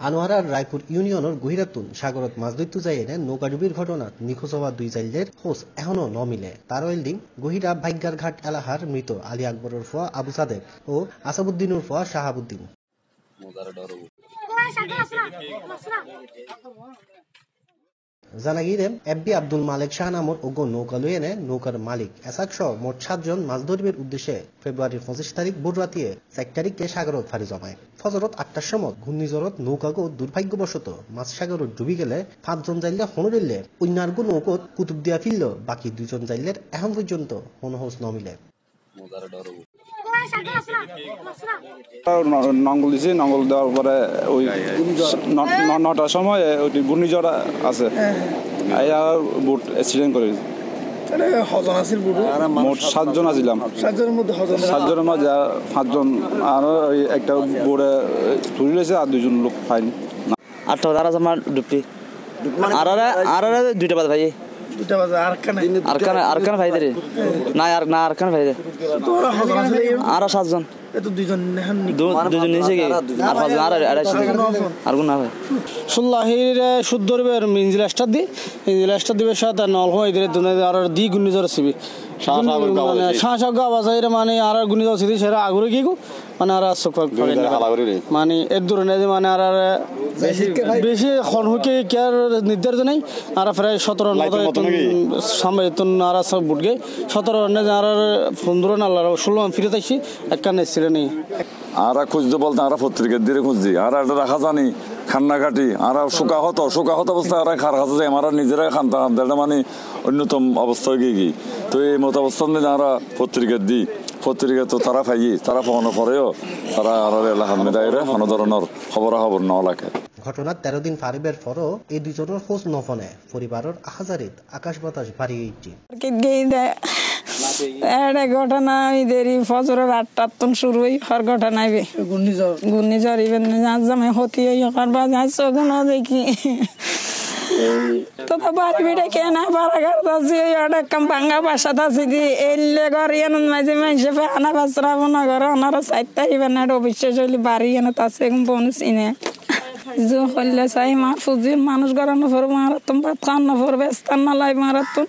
আনোয়ারার রায়পুর ইউনিয়নের গহিরাতুন সাগরত মাছ ধরতে যাই এনে নৌকাডুবির ঘটনাত নিখোঁজ হওয়া 2 জাইলের খোঁজ এখনো ন মিলে। তার ওয়েল্ডিং গহিরা ভাগ্যার ঘাট এলাহার মৃত আলী আকবরের ফুয়া আবু সাদেক ও আসাবুদ্দিনের ফুয়া শাহাবুদ্দিন। জানা গিয়ে এফবি আব্দুল মালেক শাহ নামর ওগো নৌকা লই এনে নৌকার মালিক এসাক সহ মোট 7 জন মাছ ধরিবের উদ্দেশ্যে ফেব্রুয়ারির 25 তারিখ ভোর রাতিয়ে 4 তারিখে সাগরত ফাড়ি জমায়। ফজরত 8টার সময় ঘূর্ণিঝড়ত নৌকাগো দুর্ভাগ্যবশত মাছ সাগরত ডুবি গেলে 5 জন জাইলে হনরিলে অন্যার্গ নৌকত কুতুব দিয়া ফিরল। বাকি 2 জন জাইলের এখন পর্যন্ত হনহোস ন মিলে। নঙ্গল দিছি, নঙ্গল দেওয়ার পরে ওই 9টার সময় ওই ঘূর্ণিঝড় আছে, বোট অ্যাক্সিডেন্ট করে। মোট 7 জন আছিলাম, 7 জনের মাঝে 5 জন আর ওই একটা বোর্ডে ধরে রয়েছে আর 2 জন লোক ফাইন। 8টা বাজে আর আমার ডুবি আর 2টা বাজে ভাই, 2টা বাজে আরকান ভাই রে না আরকান ভাই রে আর 7 জন, দুজন নিচে গিয়ে আর 5 জন আর গুণ না ভাই। সুল্লাহির সুদ্দরবের মিনজিলাস্টার দি ইনজিলাস্টার দিবে সাথে নল হয় এদের দুনে আর দি গুণিজর সিবি মানে শাসক আবাসাইর মানে আর গুণিজর সিদি সেরা আগুরে কি মানে আর চোখ মানে এর দূরে মানে আর বেশি খনহুকে কেয়ার নির্ধারিত নেই। আর প্রায় 17 সামনে আর সব বুটগে 17 আর 15 না 16 ফিরে থাকছি একখানে ছিল নেই। আর খুঁজতে বলতে আমরা পত্রিকা দিয়ে খুঁজছি আর একটা রাখা জানি খান্নাঘাটি আর শোকা হতো অবস্থায় আর খার খাতে যাই আমরা নিজেরাই খানতে এটা মানে অন্যতম অবস্থা হয়ে গিয়ে। তো এই মতো অবস্থা নিয়ে আমরা পত্রিকা দিই, পত্রিকা তো তারা পাই, তারা পাওয়ানোর পরেও তারা আর এলাকার মেদাইরে কোনো ধরনের খবর ন লাগে। ঘটনার 13 দিন পারিবের পরও এই 2 জনের খোঁজ নফনে পরিবারের আহাজারিত আকাশ বাতাস ভারী হয়েছে। ঘটনা দেরি ফজরের 8টার তন শুরু হওয়ার ঘটনা ঘূর্ণিঝড় ইভেন জামে হতি বা চোখন দেখি তো বাড়ি বিড়ে কেনা বারাগার আছে একটা ভাঙ্গা বাসাত আছে দি এলে ঘর এনে মাঝে মাঝে আনা বাসরা মনে করে ওনারা 4 তারিখ অবিশ্বাস হইলে বাড়ি এনে আছে বোন চিনে হলে চাই মার ফুজির মানুষ গড়ানো পর মারাতন ভাত খাওয়ানো পর ব্যস্তান না লাই মারাতন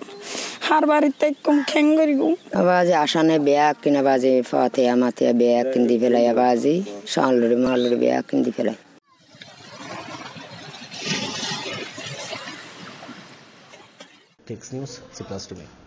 হার বাড়িতে কম খ্যাং করি গু আবাজি আসানে ব্যাগ কিনা বাজে ফাতে আমাতে ব্যাগ কিনতে ফেলাই আবাজি সালরে মালরে ব্যাগ কিনতে ফেলাই। Text news C+2